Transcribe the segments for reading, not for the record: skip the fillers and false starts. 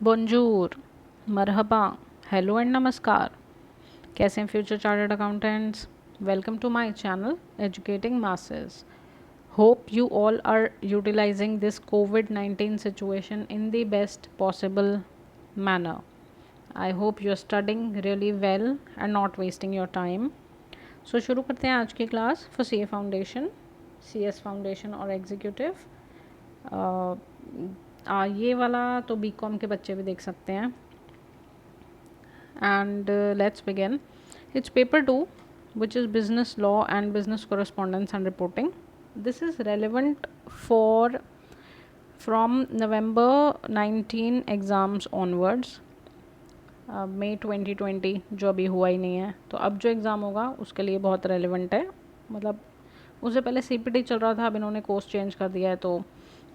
बोंजूर, Marhaba, hello and नमस्कार। कैसे हैं future chartered accountants? Welcome to my channel educating masses. Hope you all are utilizing this COVID-19 situation in the best possible manner. I hope you are studying really well and not wasting your time. So शुरू करते हैं आज की class for C A foundation, C S foundation और executive. ये वाला तो B com के बच्चे भी देख सकते हैं। And let's begin. It's paper 2 which is business law and business correspondence and reporting. This is relevant for from November 19 exams onwards. मई 2020 जो अभी हुआ ही नहीं है, तो अब जो एग्ज़ाम होगा उसके लिए बहुत रेलिवेंट है। मतलब उससे पहले CPT चल रहा था, अब इन्होंने कोर्स चेंज कर दिया है, तो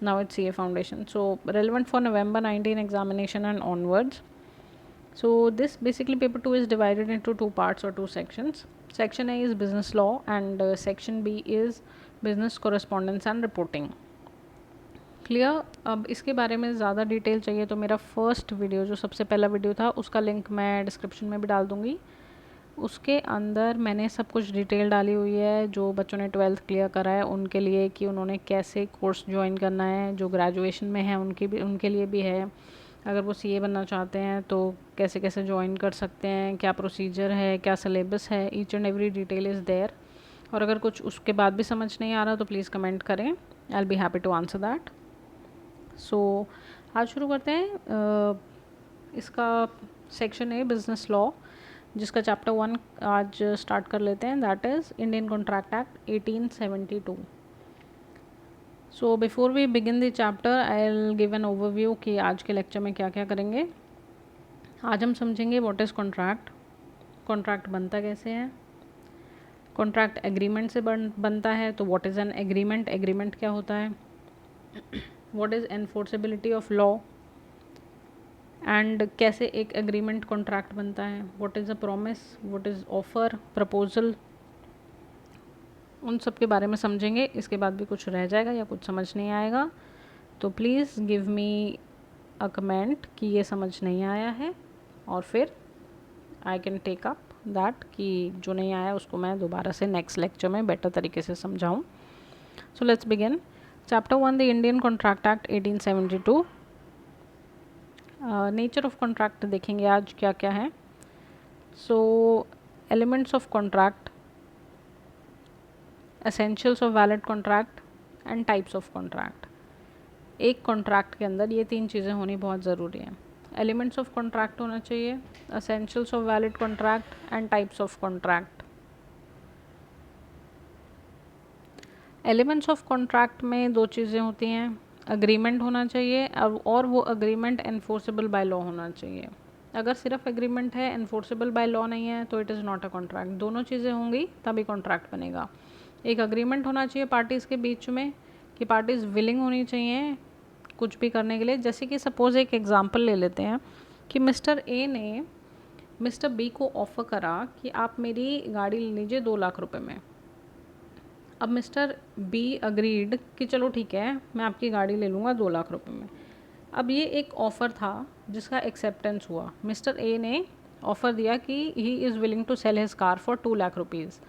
now it's CA foundation, so relevant for November 19 examination and onwards. So this basically paper 2 is divided into two parts or two sections. Section A is business law and section B is business correspondence and reporting. Clear? अब इसके बारे में ज़्यादा detail चाहिए तो मेरा first video जो सबसे पहला वीडियो था उसका लिंक मैं डिस्क्रिप्शन में भी डाल दूँगी। उसके अंदर मैंने सब कुछ डिटेल डाली हुई है जो बच्चों ने 12th क्लियर करा है उनके लिए, कि उन्होंने कैसे कोर्स ज्वाइन करना है। जो ग्रेजुएशन में है उनके लिए भी है। अगर वो CA बनना चाहते हैं तो कैसे कैसे ज्वाइन कर सकते हैं, क्या प्रोसीजर है, क्या सिलेबस है, each and every detail is there. और अगर कुछ उसके बाद भी समझ नहीं आ रहा तो प्लीज़ कमेंट करें, I will be happy to answer that. So आज शुरू करते हैं। इसका सेक्शन है बिजनेस लॉ, जिसका चैप्टर 1 आज स्टार्ट कर लेते हैं, that is Indian contract act 1872. So before we begin the chapter I will give an overview कि आज के लेक्चर में क्या क्या करेंगे। आज हम समझेंगे व्हाट इज़ कॉन्ट्रैक्ट, कॉन्ट्रैक्ट बनता कैसे है, कॉन्ट्रैक्ट एग्रीमेंट से बनता है, तो what is an agreement, agreement क्या होता है, what is enforceability of law, and कैसे एक एग्रीमेंट कॉन्ट्रैक्ट बनता है, what is a promise, what is offer, proposal, उन सब के बारे में समझेंगे। इसके बाद भी कुछ रह जाएगा या कुछ समझ नहीं आएगा तो please give me a comment कि ये समझ नहीं आया है, और फिर I can take up that कि जो नहीं आया उसको मैं दोबारा से नेक्स्ट लेक्चर में बेटर तरीके से समझाऊँ। So let's begin. Chapter 1 the Indian contract act 1872। Nature of contract देखेंगे आज क्या क्या है। So elements of contract, essentials of valid contract and types of contract. एक कॉन्ट्रैक्ट के अंदर ये 3 चीज़ें होनी बहुत ज़रूरी हैं। एलिमेंट्स ऑफ कॉन्ट्रैक्ट होना चाहिए, essentials of valid contract and types of contract. Elements of contract में 2 चीज़ें होती हैं, अग्रीमेंट होना चाहिए और वो अग्रीमेंट एनफोर्सेबल बाय लॉ होना चाहिए। अगर सिर्फ एग्रीमेंट है, एनफोर्सेबल बाय लॉ नहीं है, तो it is not a contract. दोनों चीज़ें होंगी तभी कॉन्ट्रैक्ट बनेगा। एक अग्रीमेंट होना चाहिए पार्टीज़ के बीच में कि पार्टीज़ विलिंग होनी चाहिए कुछ भी करने के लिए। जैसे कि सपोज़ एक एग्जांपल ले लेते हैं कि मिस्टर ए ने मिस्टर बी को ऑफ़र करा कि आप मेरी गाड़ी ले लीजिए 2 लाख रुपए में। अब मिस्टर बी अग्रीड कि चलो ठीक है मैं आपकी गाड़ी ले लूँगा 2 लाख रुपए में। अब ये एक ऑफ़र था जिसका एक्सेप्टेंस हुआ। मिस्टर ए ने ऑफ़र दिया कि he is willing to sell his car for 2 lakh rupees.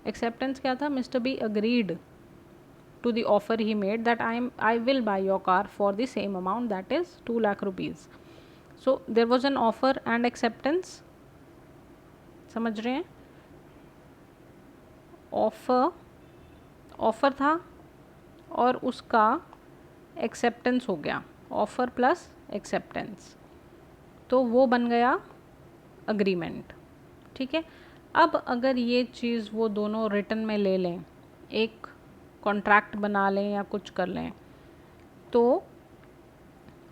Acceptance क्या था? Mr B agreed to the offer he made that I will buy your car for the same amount, that is 2 lakh rupees. So there was an offer and acceptance. समझ रहे हैं? Offer था और उसका acceptance हो गया, offer plus acceptance, तो वो बन गया अग्रीमेंट। ठीक है। अब अगर ये चीज़ वो दोनों रिटन में ले लें, एक कॉन्ट्रैक्ट बना लें या कुछ कर लें, तो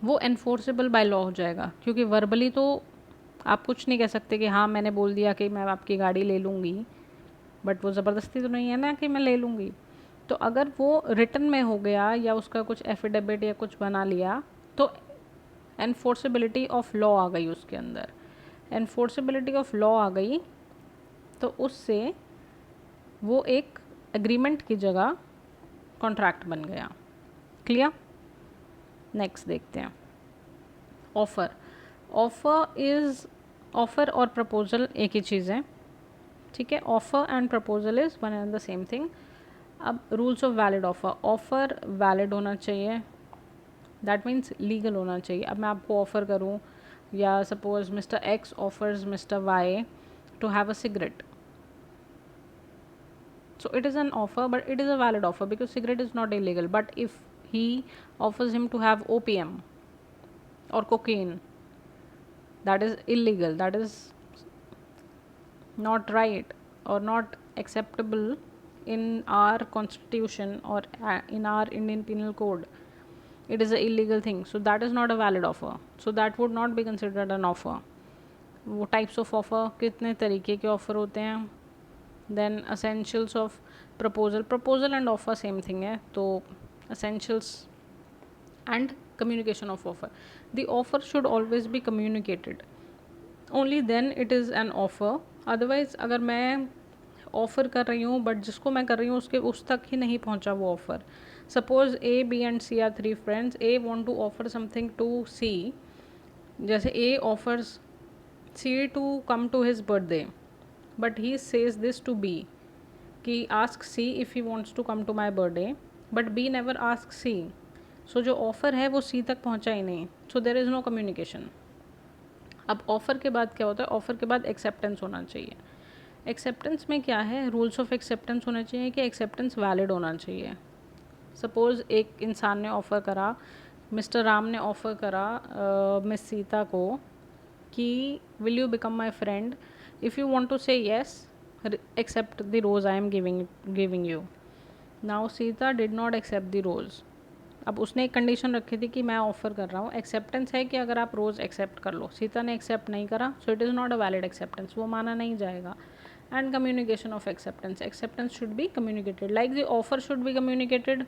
वो एनफोर्सेबल बाय लॉ हो जाएगा। क्योंकि वर्बली तो आप कुछ नहीं कह सकते कि हाँ मैंने बोल दिया कि मैं आपकी गाड़ी ले लूँगी, बट वो ज़बरदस्ती तो नहीं है ना कि मैं ले लूँगी। तो अगर वो रिटन में हो गया या उसका कुछ एफिडेविट या कुछ बना लिया तो एनफोर्सेबिलिटी ऑफ लॉ आ गई उसके अंदर। एनफोर्सेबिलिटी ऑफ लॉ आ गई तो उससे वो एक एग्रीमेंट की जगह कॉन्ट्रैक्ट बन गया। क्लियर? नेक्स्ट देखते हैं। ऑफ़र। ऑफ़र और प्रपोजल एक ही चीज़ है, ठीक है. Offer and proposal is one and the same thing. अब rules of valid offer. Offer valid होना चाहिए, दैट मीन्स लीगल होना चाहिए. अब मैं आपको ऑफ़र करूँ, या suppose Mr X offers Mr Y to have a cigarette. So it is an offer, but it is a valid offer because cigarette is not illegal. But if he offers him to have opium or cocaine, that is illegal. That is not right or not acceptable in our constitution or in our Indian Penal Code. It is an illegal thing. So that is not a valid offer. So that would not be considered an offer. वो types of offer, कितने तरीके के offer होते हैं. Then essentials of proposal. Proposal and offer same thing है. तो essentials and communication of offer. The offer should always be communicated, only then it is an offer. Otherwise अगर मैं offer कर रही हूँ बट जिसको मैं कर रही हूँ उसके उस तक ही नहीं पहुँचा वो offer. Suppose A, B and C are 3 friends. A want to offer something to C. जैसे A offers C to come to his birthday, but he says this to B कि ask C if he wants to come to my birthday, but B never asks C. So जो offer है वो C तक पहुँचा ही नहीं. So there is no communication. अब offer के बाद क्या होता है? ऑफ़र के बाद एक्सेप्टेंस होना चाहिए. एक्सेप्टेंस में क्या है? रूल्स ऑफ एक्सेप्टेंस होना चाहिए कि एक्सेप्टेंस वैलिड होना चाहिए. सपोज़ एक इंसान ने ऑफ़र करा, मिस्टर राम ने ऑफ़र करा मिस सीता को कि will you become my friend? If you want to say yes, accept the rose I am giving you. Now Sita did not accept the rose. अब उसने एक कंडीशन रखी थी कि मैं ऑफ़र कर रहा हूँ. एक्सेप्टेंस है कि अगर आप रोज़ एक्सेप्ट कर लो. सीता ने एक्सेप्ट नहीं करा, so it is not a valid acceptance. वो माना नहीं जाएगा. And communication of acceptance. Acceptance should be communicated. Like the offer should be communicated,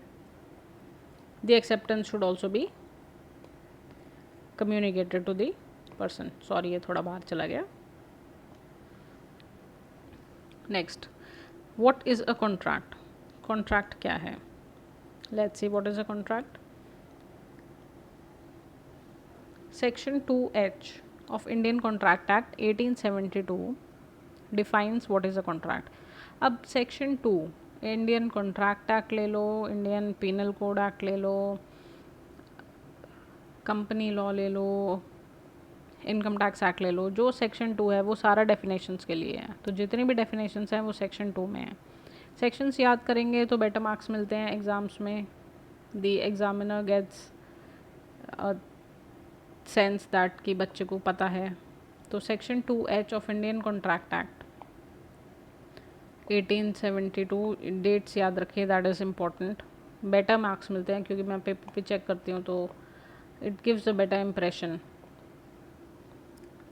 the acceptance should also be communicated to the person. Sorry, ये थोड़ा बाहर चला गया. Next, what is a contract. Contract क्या है? Let's see what is a contract. Section 2H of Indian contract act 1872 defines what is a contract. अब section 2, Indian contract act ले लो, Indian penal code act ले लो, company law ले लो, income tax act ले लो. जो section 2 है वो सारा definitions के लिए है. तो जितनी भी डेफिनेशंस हैं वो सेक्शन 2 में है. सेक्शंस याद करेंगे तो बेटर मार्क्स मिलते हैं एग्ज़ाम्स में. The examiner gets sense that कि बच्चे को पता है. तो section 2H of Indian contract act 1872, dates याद रखिए, that is important. Better marks मिलते हैं क्योंकि मैं पेपर पे चेक करती हूँ, तो it gives a better impression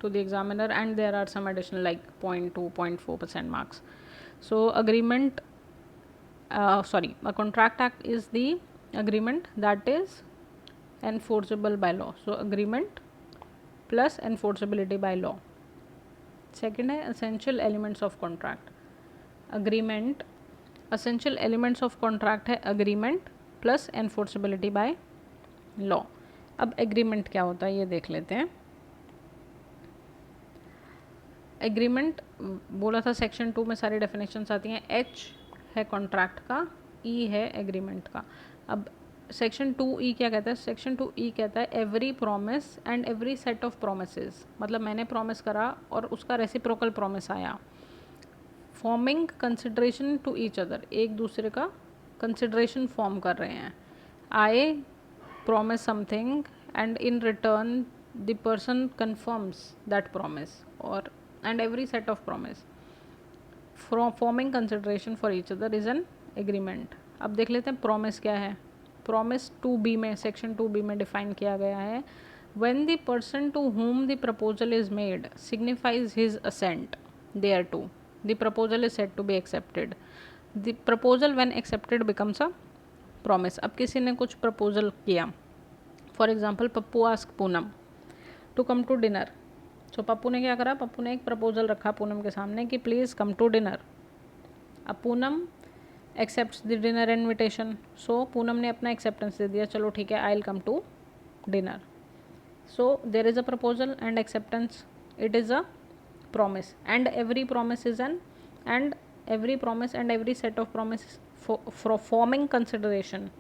to the examiner, and there are some additional like 0.2 0.4% marks. So agreement, a contract act is the agreement that is enforceable by law. So agreement plus enforceability by law. Second है essential elements of contract. Agreement, essential elements of contract है agreement plus enforceability by law. अब agreement क्या होता है ये देख लेते हैं. एग्रीमेंट बोला था सेक्शन 2 में सारी डेफिनेशंस आती हैं. H है कॉन्ट्रैक्ट का, E है एग्रीमेंट का. अब सेक्शन 2E क्या कहता है? सेक्शन 2E कहता है every promise and every set of promises. मतलब मैंने प्रॉमिस करा और उसका रेसिप्रोकल प्रॉमिस आया. Forming consideration to each other, एक दूसरे का कंसिडरेशन फॉर्म कर रहे हैं. I promise something and in return the person confirms that promise, और and every set of promise from forming consideration for each other is an agreement. अब देख लेते हैं promise क्या है. promise 2B में, section 2B में define किया गया है. when the person to whom the proposal is made signifies his assent thereto, the proposal is said to be accepted. the proposal when accepted becomes a promise. अब किसी ने कुछ proposal किया, for example Pappu ask Poonam to come to dinner. तो पप्पू ने क्या करा? पप्पू ने एक प्रपोजल रखा पूनम के सामने कि प्लीज़ कम टू डिनर. अब Poonam accepts the dinner invitation. So Poonam ने अपना एक्सेप्टेंस दे दिया, चलो ठीक है, I will come to dinner. So there is a proposal and acceptance. It is a promise, and every promise is and every promise and every set of promises for forming consideration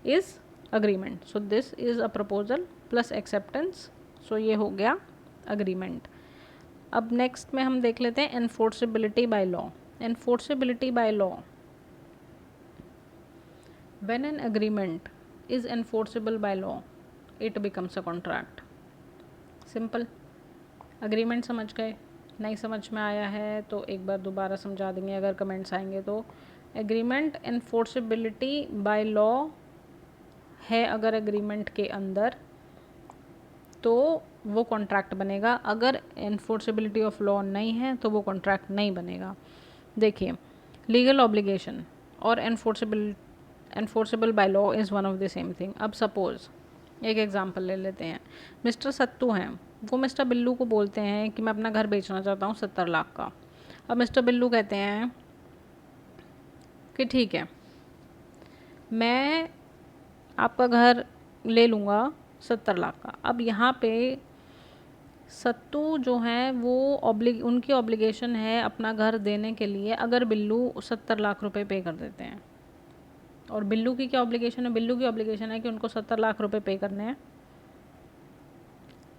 is agreement. So this is a proposal plus acceptance. So ये हो गया agreement. अब next में हम देख लेते हैं enforceability by law. Enforceability by law, when an agreement is enforceable by law, it becomes a contract. Simple. Agreement समझ गए? नहीं समझ में आया है तो एक बार दोबारा समझा देंगे अगर कमेंट्स आएंगे तो. एग्रीमेंट एनफोर्सेबिलिटी बाय लॉ है अगर एग्रीमेंट के अंदर, तो वो कॉन्ट्रैक्ट बनेगा. अगर एनफोर्सेबिलिटी ऑफ लॉ नहीं है तो वो कॉन्ट्रैक्ट नहीं बनेगा. देखिए, लीगल ऑब्लिगेशन और enforceable by law is one of the same thing. अब सपोज़ एक एग्जांपल ले लेते हैं. मिस्टर सत्तू हैं, वो मिस्टर बिल्लू को बोलते हैं कि मैं अपना घर बेचना चाहता हूँ 70 लाख का. अब मिस्टर बिल्लू कहते हैं कि ठीक है, मैं आपका घर ले लूँगा 70 लाख का. अब यहाँ पे सत्तू जो हैं वो उनकी ऑब्लिगेशन है अपना घर देने के लिए अगर बिल्लू 70 लाख रुपए पे कर देते हैं. और बिल्लू की क्या ऑब्लिगेशन है? बिल्लू की ऑब्लिगेशन है कि उनको 70 लाख रुपए पे करने हैं.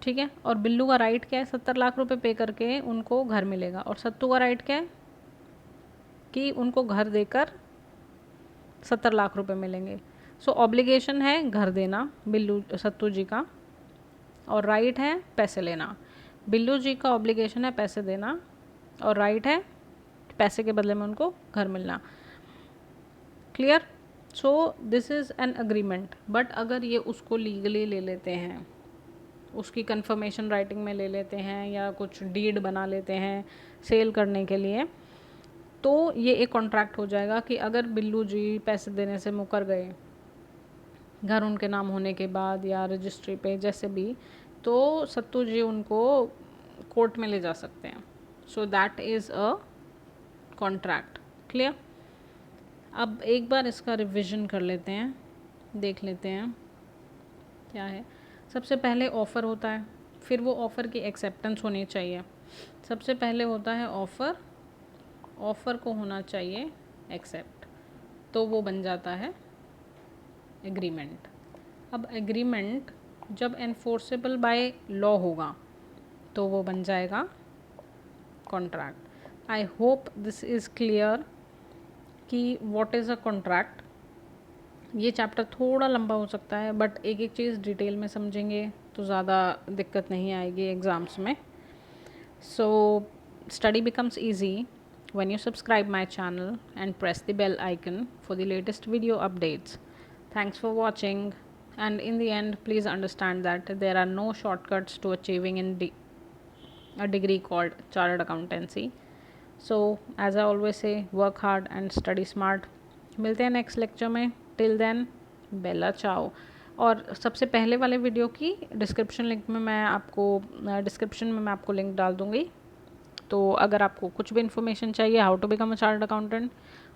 ठीक है. और बिल्लू का राइट क्या है? 70 लाख रुपए पे करके उनको घर मिलेगा. और सत्तू का राइट क्या है? कि उनको घर देकर 70 लाख रुपए मिलेंगे. सो ऑब्लिगेशन है घर देना बिल्लू सत्तू जी का, और राइट है पैसे लेना. बिल्लू जी का ऑब्लिगेशन है पैसे देना, और राइट है पैसे के बदले में उनको घर मिलना. Clear? So this is an agreement. But अगर ये उसको लीगली ले लेते हैं, उसकी कंफर्मेशन राइटिंग में ले लेते हैं या कुछ डीड बना लेते हैं सेल करने के लिए, तो ये एक कॉन्ट्रैक्ट हो जाएगा कि अगर बिल्लू जी पैसे देने से मुकर गए घर उनके नाम होने के बाद या रजिस्ट्री पे जैसे भी, तो सत्तू जी उनको कोर्ट में ले जा सकते हैं. So that is a contract. Clear? अब एक बार इसका रिविजन कर लेते हैं, देख लेते हैं क्या है. सबसे पहले ऑफ़र होता है, फिर वो ऑफ़र की एक्सेप्टेंस होनी चाहिए. सबसे पहले होता है ऑफ़र, ऑफ़र को होना चाहिए एक्सेप्ट, तो वो बन जाता है एग्रीमेंट. अब एग्रीमेंट जब एनफोर्सेबल बाय लॉ होगा तो वो बन जाएगा contract. I hope this is clear कि व्हाट इज़ अ कॉन्ट्रैक्ट. ये चैप्टर थोड़ा लंबा हो सकता है बट एक एक चीज़ डिटेल में समझेंगे तो ज़्यादा दिक्कत नहीं आएगी एग्ज़ाम्स में. So study becomes easy when you subscribe my channel and press the bell icon for the latest video updates. Thanks for watching, and in the end please understand that there are no shortcuts to achieving a degree called chartered accountancy. So as I always say, work hard and study smart. मिलते हैं next lecture में. Till then बेला चाओ. और सबसे पहले वाले video की description में मैं आपको लिंक डाल दूँगी. तो अगर आपको कुछ भी इन्फॉर्मेशन चाहिए how to become a chartered accountant,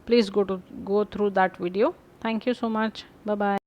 please go through that video. Thank you so much. Bye bye.